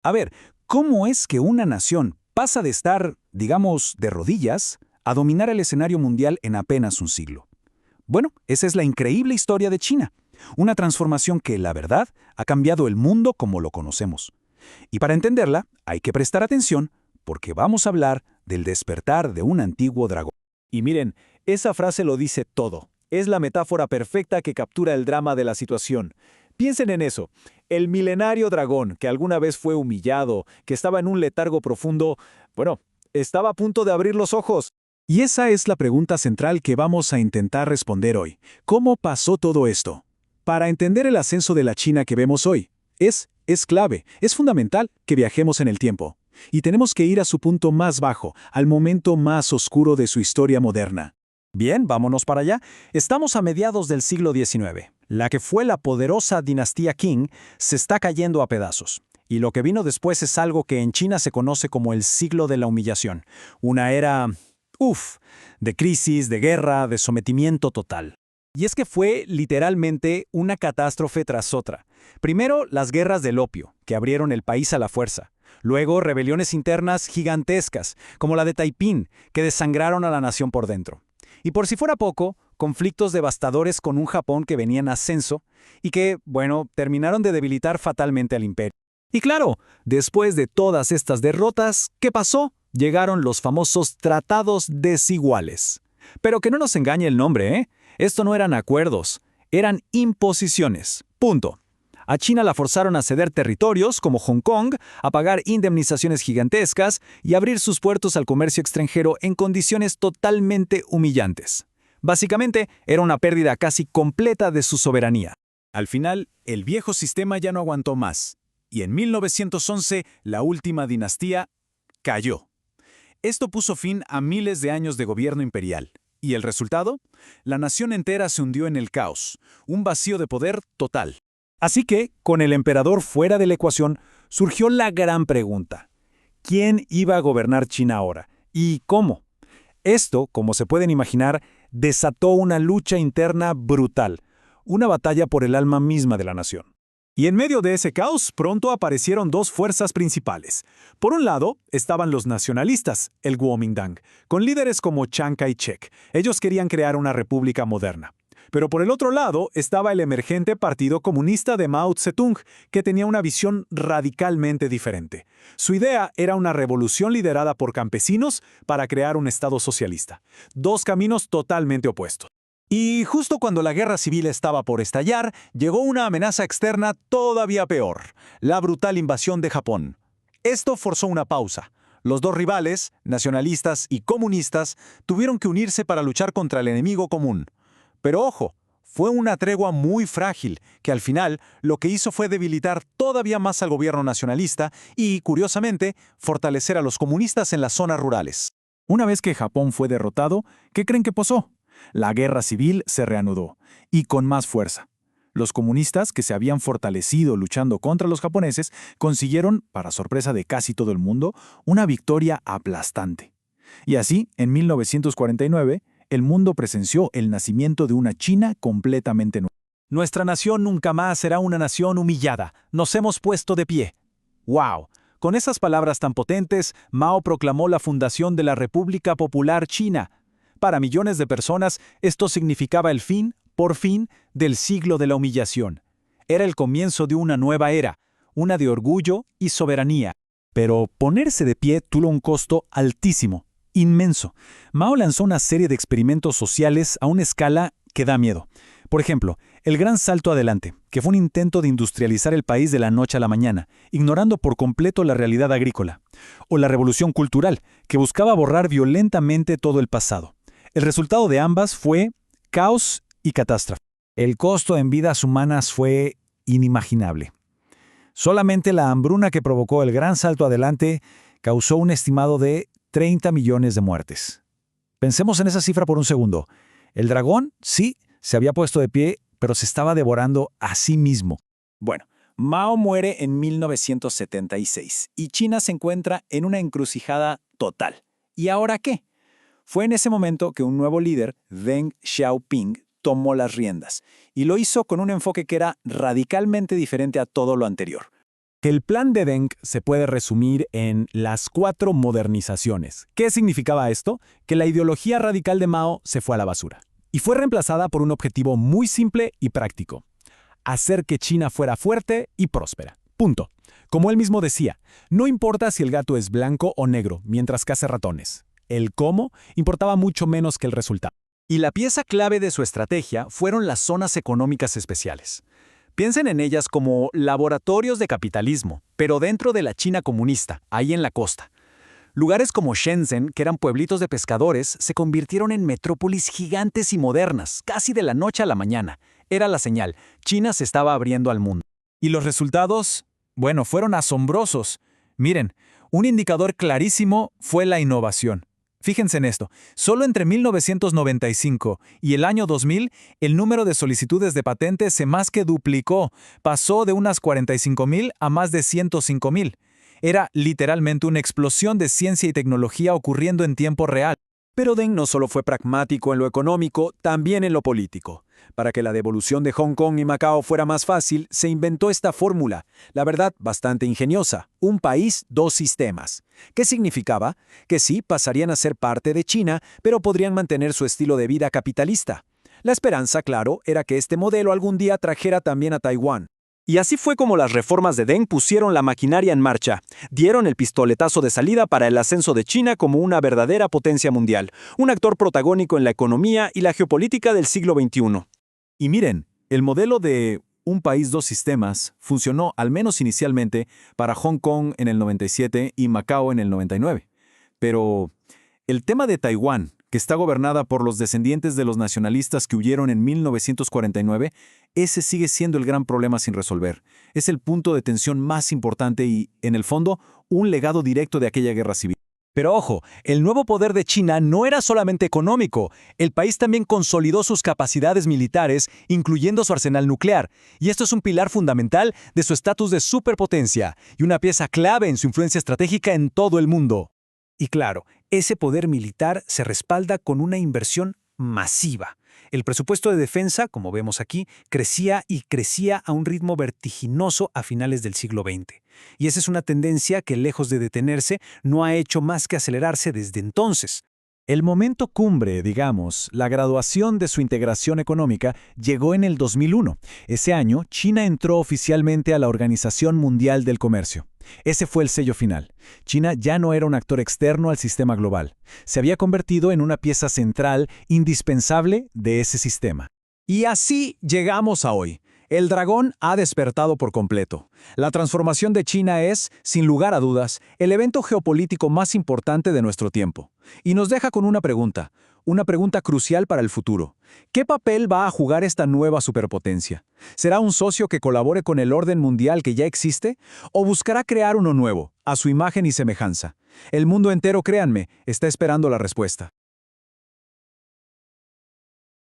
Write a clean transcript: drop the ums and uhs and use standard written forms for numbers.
A ver, ¿cómo es que una nación pasa de estar, digamos, de rodillas a dominar el escenario mundial en apenas un siglo? Bueno, esa es la increíble historia de China. Una transformación que, la verdad, ha cambiado el mundo como lo conocemos. Y para entenderla, hay que prestar atención porque vamos a hablar del despertar de un antiguo dragón. Y miren, esa frase lo dice todo. Es la metáfora perfecta que captura el drama de la situación. Piensen en eso. El milenario dragón, que alguna vez fue humillado, que estaba en un letargo profundo, bueno, estaba a punto de abrir los ojos. Y esa es la pregunta central que vamos a intentar responder hoy. ¿Cómo pasó todo esto? Para entender el ascenso de la China que vemos hoy, es clave, es fundamental que viajemos en el tiempo. Y tenemos que ir a su punto más bajo, al momento más oscuro de su historia moderna. Bien, vámonos para allá. Estamos a mediados del siglo XIX. La que fue la poderosa dinastía Qing se está cayendo a pedazos. Y lo que vino después es algo que en China se conoce como el siglo de la humillación. Una era, de crisis, de guerra, de sometimiento total. Y es que fue literalmente una catástrofe tras otra. Primero, las guerras del opio, que abrieron el país a la fuerza. Luego, rebeliones internas gigantescas, como la de Taiping, que desangraron a la nación por dentro. Y por si fuera poco, conflictos devastadores con un Japón que venía en ascenso y que, bueno, terminaron de debilitar fatalmente al imperio. Y claro, después de todas estas derrotas, ¿qué pasó? Llegaron los famosos tratados desiguales. Pero que no nos engañe el nombre, ¿eh? Esto no eran acuerdos, eran imposiciones. Punto. A China la forzaron a ceder territorios, como Hong Kong, a pagar indemnizaciones gigantescas y abrir sus puertos al comercio extranjero en condiciones totalmente humillantes. Básicamente, era una pérdida casi completa de su soberanía. Al final, el viejo sistema ya no aguantó más, y en 1911 la última dinastía cayó. Esto puso fin a miles de años de gobierno imperial. ¿Y el resultado? La nación entera se hundió en el caos, un vacío de poder total. Así que, con el emperador fuera de la ecuación, surgió la gran pregunta. ¿Quién iba a gobernar China ahora? ¿Y cómo? Esto, como se pueden imaginar, desató una lucha interna brutal, una batalla por el alma misma de la nación. Y en medio de ese caos, pronto aparecieron dos fuerzas principales. Por un lado, estaban los nacionalistas, el Kuomintang, con líderes como Chiang Kai-shek. Ellos querían crear una república moderna. Pero por el otro lado estaba el emergente Partido Comunista de Mao Zedong, que tenía una visión radicalmente diferente. Su idea era una revolución liderada por campesinos para crear un Estado socialista. Dos caminos totalmente opuestos. Y justo cuando la guerra civil estaba por estallar, llegó una amenaza externa todavía peor: la brutal invasión de Japón. Esto forzó una pausa. Los dos rivales, nacionalistas y comunistas, tuvieron que unirse para luchar contra el enemigo común. Pero ojo, fue una tregua muy frágil, que al final lo que hizo fue debilitar todavía más al gobierno nacionalista y, curiosamente, fortalecer a los comunistas en las zonas rurales. Una vez que Japón fue derrotado, ¿qué creen que pasó? La guerra civil se reanudó, y con más fuerza. Los comunistas, que se habían fortalecido luchando contra los japoneses, consiguieron, para sorpresa de casi todo el mundo, una victoria aplastante. Y así, en 1949, el mundo presenció el nacimiento de una China completamente nueva. Nuestra nación nunca más será una nación humillada. Nos hemos puesto de pie. ¡Wow! Con esas palabras tan potentes, Mao proclamó la fundación de la República Popular China. Para millones de personas, esto significaba el fin, por fin, del siglo de la humillación. Era el comienzo de una nueva era, una de orgullo y soberanía. Pero ponerse de pie tuvo un costo altísimo. Inmenso. Mao lanzó una serie de experimentos sociales a una escala que da miedo. Por ejemplo, el Gran Salto Adelante, que fue un intento de industrializar el país de la noche a la mañana, ignorando por completo la realidad agrícola. O la Revolución Cultural, que buscaba borrar violentamente todo el pasado. El resultado de ambas fue caos y catástrofe. El costo en vidas humanas fue inimaginable. Solamente la hambruna que provocó el Gran Salto Adelante causó un estimado de 30 millones de muertes. Pensemos en esa cifra por un segundo. El dragón, sí, se había puesto de pie, pero se estaba devorando a sí mismo. Bueno, Mao muere en 1976 y China se encuentra en una encrucijada total. ¿Y ahora qué? Fue en ese momento que un nuevo líder, Deng Xiaoping, tomó las riendas y lo hizo con un enfoque que era radicalmente diferente a todo lo anterior. El plan de Deng se puede resumir en las 4 modernizaciones. ¿Qué significaba esto? Que la ideología radical de Mao se fue a la basura. Y fue reemplazada por un objetivo muy simple y práctico: hacer que China fuera fuerte y próspera. Punto. Como él mismo decía, no importa si el gato es blanco o negro mientras caza ratones. El cómo importaba mucho menos que el resultado. Y la pieza clave de su estrategia fueron las zonas económicas especiales. Piensen en ellas como laboratorios de capitalismo, pero dentro de la China comunista, ahí en la costa. Lugares como Shenzhen, que eran pueblitos de pescadores, se convirtieron en metrópolis gigantes y modernas, casi de la noche a la mañana. Era la señal: China se estaba abriendo al mundo. Y los resultados, bueno, fueron asombrosos. Miren, un indicador clarísimo fue la innovación. Fíjense en esto, solo entre 1995 y el año 2000, el número de solicitudes de patentes se más que duplicó, pasó de unas 45,000 a más de 105,000. Era literalmente una explosión de ciencia y tecnología ocurriendo en tiempo real. Pero Deng no solo fue pragmático en lo económico, también en lo político. Para que la devolución de Hong Kong y Macao fuera más fácil, se inventó esta fórmula, la verdad bastante ingeniosa: un país, dos sistemas. ¿Qué significaba? Que sí, pasarían a ser parte de China, pero podrían mantener su estilo de vida capitalista. La esperanza, claro, era que este modelo algún día trajera también a Taiwán. Y así fue como las reformas de Deng pusieron la maquinaria en marcha, dieron el pistoletazo de salida para el ascenso de China como una verdadera potencia mundial, un actor protagónico en la economía y la geopolítica del siglo XXI. Y miren, el modelo de un país, dos sistemas funcionó, al menos inicialmente, para Hong Kong en el 97 y Macao en el 99. Pero el tema de Taiwán, que está gobernada por los descendientes de los nacionalistas que huyeron en 1949, ese sigue siendo el gran problema sin resolver. Es el punto de tensión más importante y, en el fondo, un legado directo de aquella guerra civil. Pero ojo, el nuevo poder de China no era solamente económico. El país también consolidó sus capacidades militares, incluyendo su arsenal nuclear. Y esto es un pilar fundamental de su estatus de superpotencia y una pieza clave en su influencia estratégica en todo el mundo. Y claro, ese poder militar se respalda con una inversión masiva. El presupuesto de defensa, como vemos aquí, crecía y crecía a un ritmo vertiginoso a finales del siglo XX. Y esa es una tendencia que, lejos de detenerse, no ha hecho más que acelerarse desde entonces. El momento cumbre, digamos, la graduación de su integración económica, llegó en el 2001. Ese año, China entró oficialmente a la Organización Mundial del Comercio. Ese fue el sello final. China ya no era un actor externo al sistema global. Se había convertido en una pieza central, indispensable de ese sistema. Y así llegamos a hoy. El dragón ha despertado por completo. La transformación de China es, sin lugar a dudas, el evento geopolítico más importante de nuestro tiempo. Y nos deja con una pregunta crucial para el futuro. ¿Qué papel va a jugar esta nueva superpotencia? ¿Será un socio que colabore con el orden mundial que ya existe? ¿O buscará crear uno nuevo, a su imagen y semejanza? El mundo entero, créanme, está esperando la respuesta.